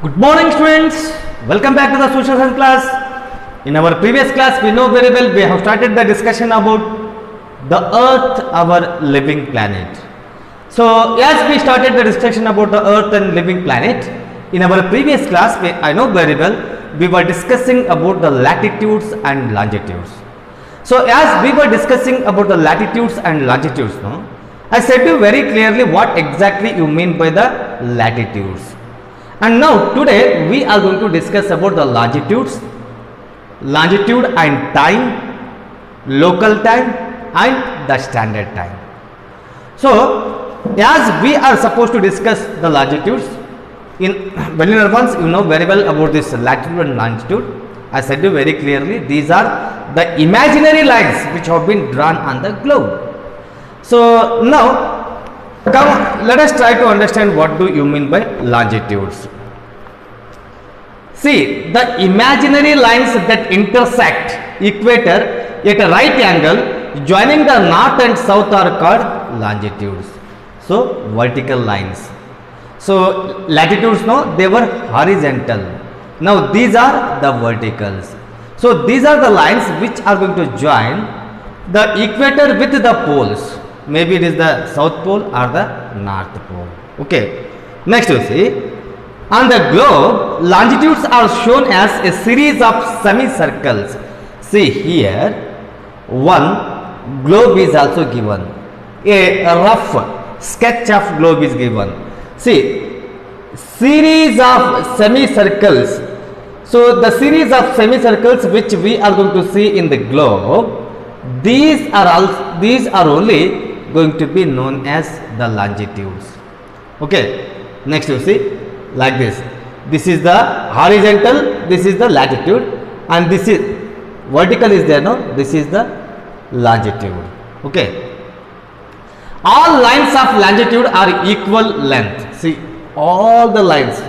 Good morning students, welcome back to the social science class. In our previous class we know very well we have started the discussion about the earth, our living planet. So as we started the discussion about the earth and living planet, in our previous class I know very well we were discussing about the latitudes and longitudes. So as we were discussing about the latitudes and longitudes, I said to you very clearly what exactly you mean by the latitudes. And now today we are going to discuss about the longitude and time, local time and the standard time. So as we are supposed to discuss the longitudes, in advance you know very well about this latitude and longitude. I said you very clearly these are the imaginary lines which have been drawn on the globe. So now come, let us try to understand what do you mean by longitudes. See, the imaginary lines that intersect equator at a right angle joining the north and south are called longitudes. So vertical lines. So latitudes, no, they were horizontal. Now these are the verticals. So these are the lines which are going to join the equator with the poles. Maybe it is the south pole or the north pole. Okay. Next you see, on the globe longitudes are shown as a series of semicircles. See here, one globe is also given. A rough sketch of globe is given. See, series of semicircles. So the series of semicircles which we are going to see in the globe, these are only going to be known as the longitudes. Okay. Next you see, like this. This is the horizontal, this is the latitude, and this is vertical is there, no? This is the longitude. Okay. All lines of longitude are equal length. See, all the lines,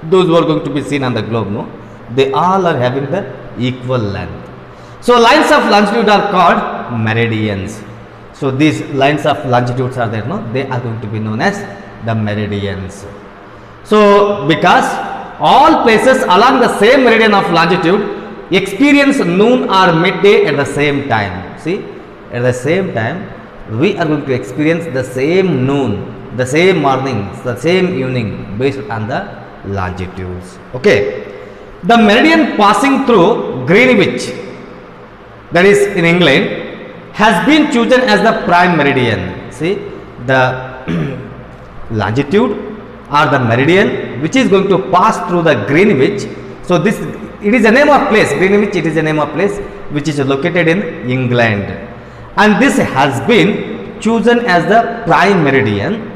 those who are going to be seen on the globe, no? They all are having the equal length. So lines of longitude are called meridians. So these lines of longitudes are there, no? They are going to be known as the meridians. So because all places along the same meridian of longitude experience noon or midday at the same time. See, at the same time we are going to experience the same noon, the same morning, the same evening based on the longitudes. Okay. The meridian passing through Greenwich, that is in England, has been chosen as the prime meridian. See, the longitude or the meridian which is going to pass through the Greenwich. So this, it is a name of place, Greenwich, it is a name of place which is located in England, and this has been chosen as the prime meridian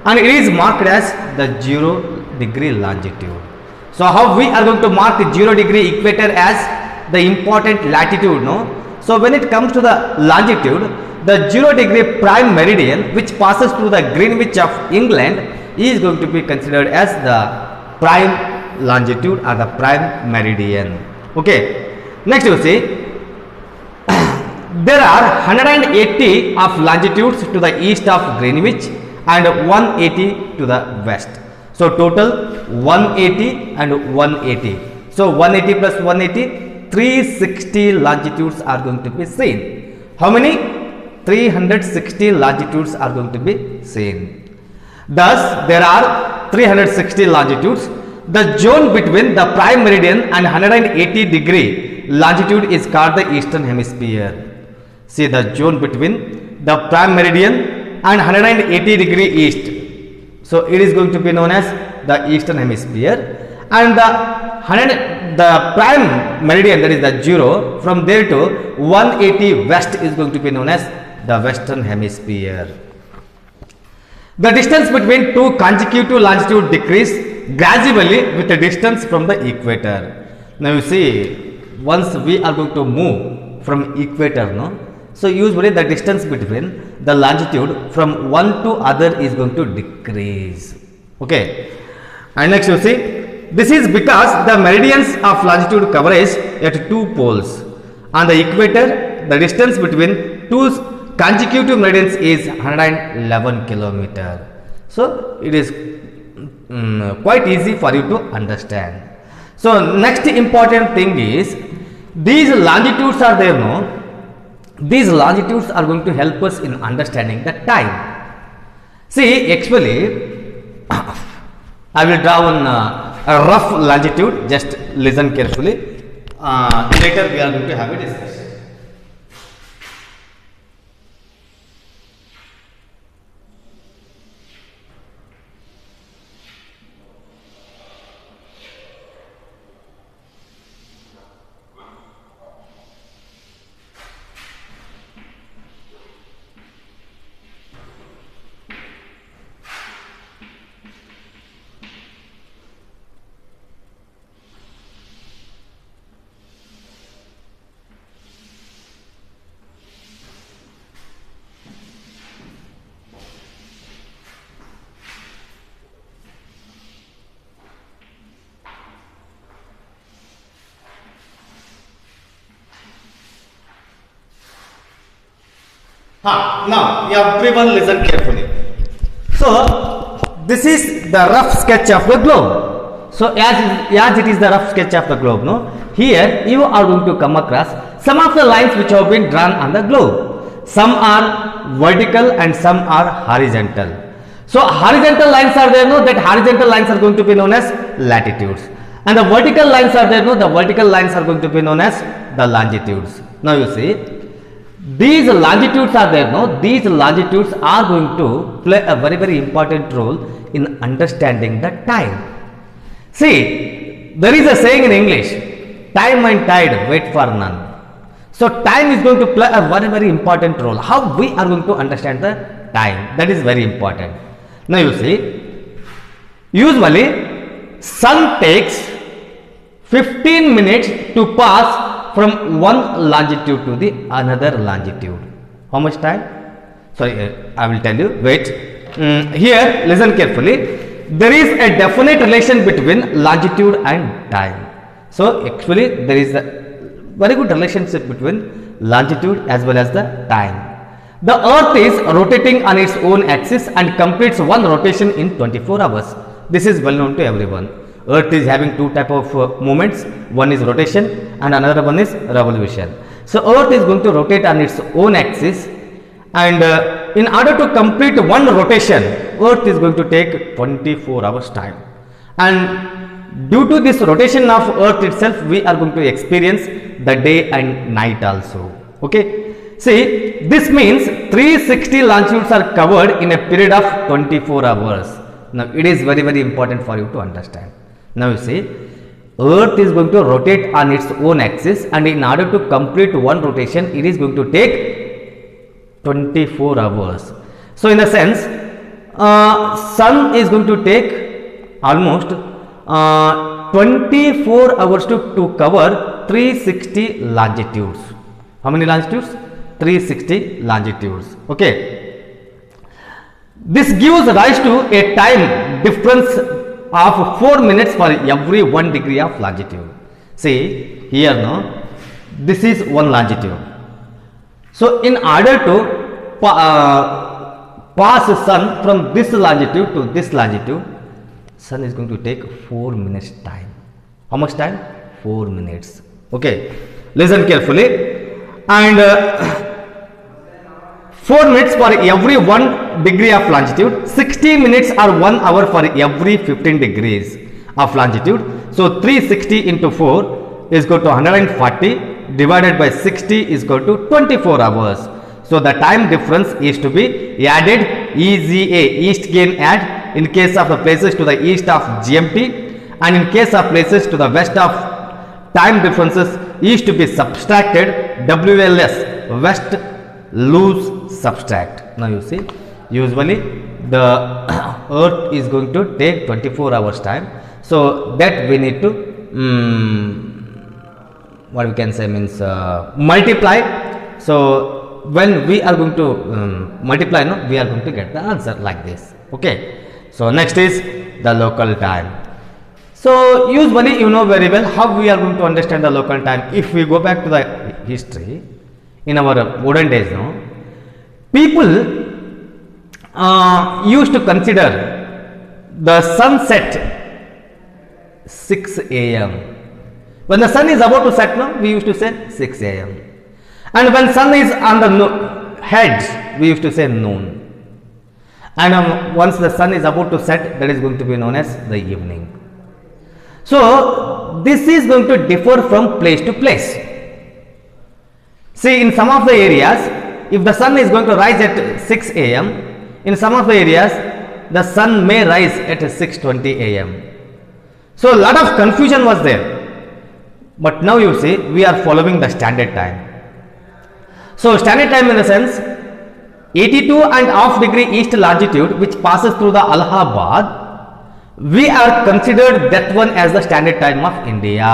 and it is marked as the 0-degree longitude. So how we are going to mark the 0-degree equator as the important latitude, no? So when it comes to the longitude, the 0-degree prime meridian which passes through the Greenwich of England is going to be considered as the prime longitude or the prime meridian. Okay. Next you see, there are 180 of longitudes to the east of Greenwich and 180 to the west. So total 180 and 180. So 180 plus 180, 360 longitudes are going to be seen. How many? 360 longitudes are going to be seen. Thus, there are 360 longitudes. The zone between the prime meridian and 180-degree longitude is called the eastern hemisphere. See, the zone between the prime meridian and 180-degree east. So, it is going to be known as the eastern hemisphere, and the prime meridian, that is the 0, from there to 180 west is going to be known as the western hemisphere. The distance between two consecutive longitudes decrease gradually with the distance from the equator. Now you see, once we are going to move from equator, no? So usually the distance between the longitude from one to other is going to decrease. Okay. And next you see, this is because the meridians of longitude coverage at two poles. On the equator, the distance between two consecutive meridians is 111 kilometer. So it is quite easy for you to understand. So next important thing is these longitudes are there, no? These longitudes are going to help us in understanding the time. See, actually, I will draw on a rough longitude. Just listen carefully. Later we are going to have a discussion. Now, everyone listen carefully. So, this is the rough sketch of the globe. So, as it is the rough sketch of the globe, no? Here, you are going to come across some of the lines which have been drawn on the globe. Some are vertical and some are horizontal. So, horizontal lines are there, no? That horizontal lines are going to be known as latitudes. And the vertical lines are there, no? The vertical lines are going to be known as the longitudes. Now, you see. These longitudes are there, no? These longitudes are going to play a very important role in understanding the time. See, there is a saying in English, time and tide wait for none. So, time is going to play a very important role. How we are going to understand the time, that is very important. Now, you see, usually sun takes 15 minutes to pass from one longitude to the another longitude. How much time? Sorry, I will tell you. Wait. Here, listen carefully. There is a definite relation between longitude and time. So, actually, there is a very good relationship between longitude as well as the time. The Earth is rotating on its own axis and completes one rotation in 24 hours. This is well known to everyone. Earth is having two type of movements. One is rotation and another one is revolution. So, Earth is going to rotate on its own axis, and in order to complete one rotation, Earth is going to take 24 hours time. And due to this rotation of Earth itself, we are going to experience the day and night also. Okay. See, this means 360 longitudes are covered in a period of 24 hours. Now, it is very important for you to understand. Now, you see, Earth is going to rotate on its own axis, and in order to complete one rotation, it is going to take 24 hours. So, in a sense, Sun is going to take almost 24 hours to cover 360 longitudes. How many longitudes? 360 longitudes. Okay. This gives rise to a time difference of 4 minutes for every 1 degree of longitude. See, here, no, this is one longitude. So, in order to pass the sun from this longitude to this longitude, sun is going to take 4 minutes time. How much time? 4 minutes. Okay, listen carefully. And 4 minutes for every 1 degree of longitude, 60 minutes or 1 hour for every 15 degrees of longitude. So, 360 into 4 is equal to 140 divided by 60 is equal to 24 hours. So, the time difference is to be added EGA, East Gain Add, in case of the places to the east of GMT, and in case of places to the west of time differences is to be subtracted WLS, West Lose Subtract. Now, you see, usually the Earth is going to take 24 hours time. So, that we need to what we can say means multiply. So, when we are going to multiply, no, we are going to get the answer like this. Okay. So, next is the local time. So, usually you know very well how we are going to understand the local time. If we go back to the history, in our olden days, no, people used to consider the sunset 6 a.m. When the sun is about to set, no, we used to say 6 a.m. And when sun is on the head, we used to say noon. And once the sun is about to set, that is going to be known as the evening. So this is going to differ from place to place. See, in some of the areas, if the sun is going to rise at 6 a.m., in some of the areas, the sun may rise at 6:20 a.m. So a lot of confusion was there. But now you see, we are following the standard time. So standard time in the sense, 82.5 degree east latitude, which passes through the Allahabad, we are considered that one as the standard time of India.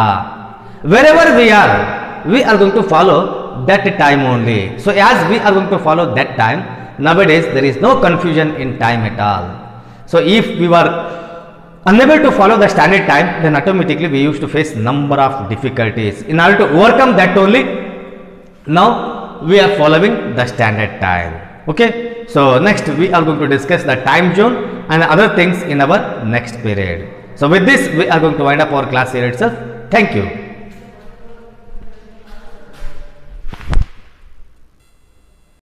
Wherever we are going to follow that time only. So as we are going to follow that time, nowadays there is no confusion in time at all. So if we were unable to follow the standard time, then automatically we used to face number of difficulties. In order to overcome that only, now we are following the standard time. Okay, so next we are going to discuss the time zone and other things in our next period. So with this, we are going to wind up our class here itself. Thank you.